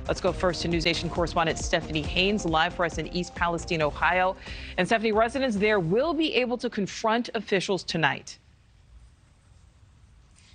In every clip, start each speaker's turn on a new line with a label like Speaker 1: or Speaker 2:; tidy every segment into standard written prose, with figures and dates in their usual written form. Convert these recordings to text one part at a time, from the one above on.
Speaker 1: Let's go first to NewsNation correspondent Stephanie Haynes, live for us in East Palestine, Ohio. And Stephanie, residents there will be able to confront officials tonight.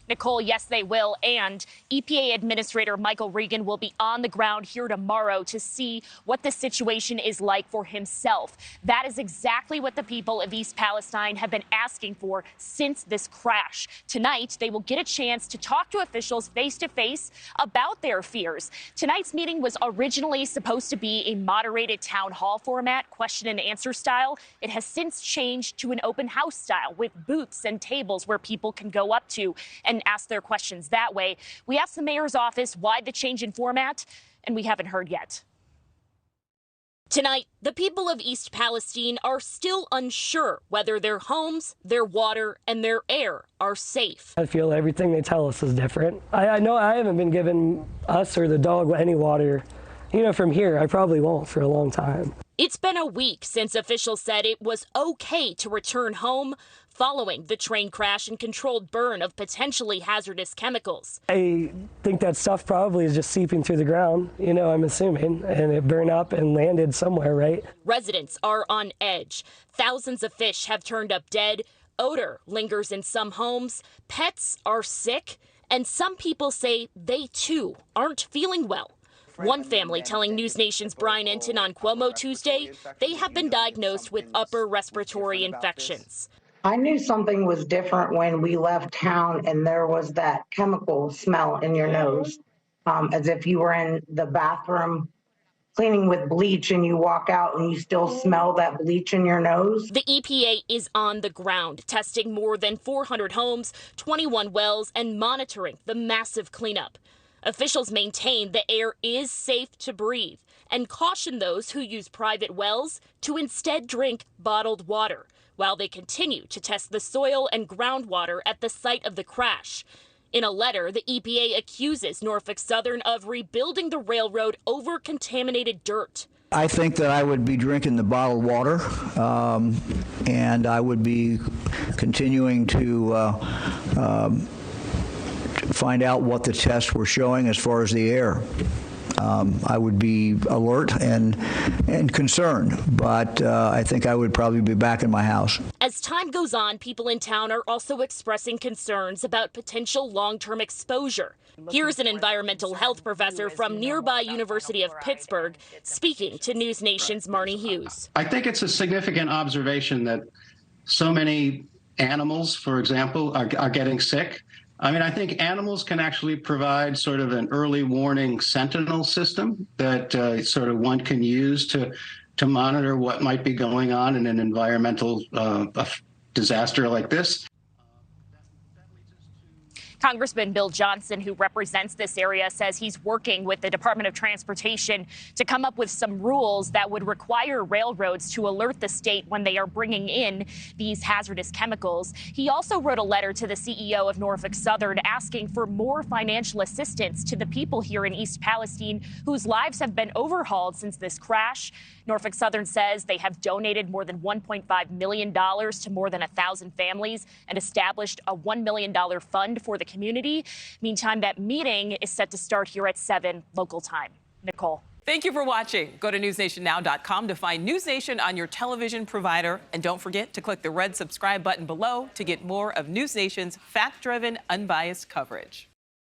Speaker 2: Nichole, yes, they will. And EPA Administrator Michael Regan will be on the ground here tomorrow to see what the situation is like for himself. That is exactly what the people of East Palestine have been asking for since this crash. Tonight, they will get a chance to talk to officials face to face about their fears. Tonight's meeting was originally supposed to be a moderated town hall format, question and answer style. It has since changed to an open house style with booths and tables where people can go up to and ask their questions that way. We asked the mayor's office why the change in format, and we haven't heard yet. Tonight, the people of East Palestine are still unsure whether their homes, their water, and their air are safe.
Speaker 3: I feel everything they tell us is different. I know I haven't been giving us or the dog any water, from here. I probably won't for a long time.
Speaker 2: It's been a week since officials said it was okay to return home following the train crash and controlled burn of potentially hazardous chemicals.
Speaker 3: I think that stuff probably is just seeping through the ground, I'm assuming, and it burned up and landed somewhere, right?
Speaker 2: Residents are on edge. Thousands of fish have turned up dead. Odor lingers in some homes. Pets are sick. And some people say they, too, aren't feeling well. One family telling NewsNation's Brian Enton on Cuomo Tuesday they have been diagnosed with upper respiratory infections.
Speaker 4: I knew something was different when we left town and there was that chemical smell in your nose, as if you were in the bathroom cleaning with bleach and you walk out and you still smell that bleach in your nose.
Speaker 2: The EPA is on the ground, testing more than 400 homes, 21 wells, and monitoring the massive cleanup. Officials maintain the air is safe to breathe and caution those who use private wells to instead drink bottled water, while they continue to test the soil and groundwater at the site of the crash. In a letter, the EPA accuses Norfolk Southern of rebuilding the railroad over contaminated dirt.
Speaker 5: I think that I would be drinking the bottled water, and I would be continuing to find out what the tests were showing as far as the air. I would be alert and concerned, but I think I would probably be back in my house.
Speaker 2: As time goes on, people in town are also expressing concerns about potential long-term exposure. Here's an environmental health professor from nearby University of Pittsburgh speaking to NewsNation's Marnie Hughes.
Speaker 6: I think it's a significant observation that so many animals, for example, are getting sick. I think animals can actually provide sort of an early warning sentinel system that sort of one can use to monitor what might be going on in an environmental disaster like this.
Speaker 2: Congressman Bill Johnson, who represents this area, says he's working with the Department of Transportation to come up with some rules that would require railroads to alert the state when they are bringing in these hazardous chemicals. He also wrote a letter to the CEO of Norfolk Southern asking for more financial assistance to the people here in East Palestine whose lives have been overhauled since this crash. Norfolk Southern says they have donated more than $1.5 million to more than 1,000 families and established a $1 million fund for the community. Meantime, that meeting is set to start here at 7 local time. Nichole.
Speaker 1: Thank you for watching. Go to newsnationnow.com to find NewsNation on your television provider. And don't forget to click the red subscribe button below to get more of NewsNation's fact-driven, unbiased coverage.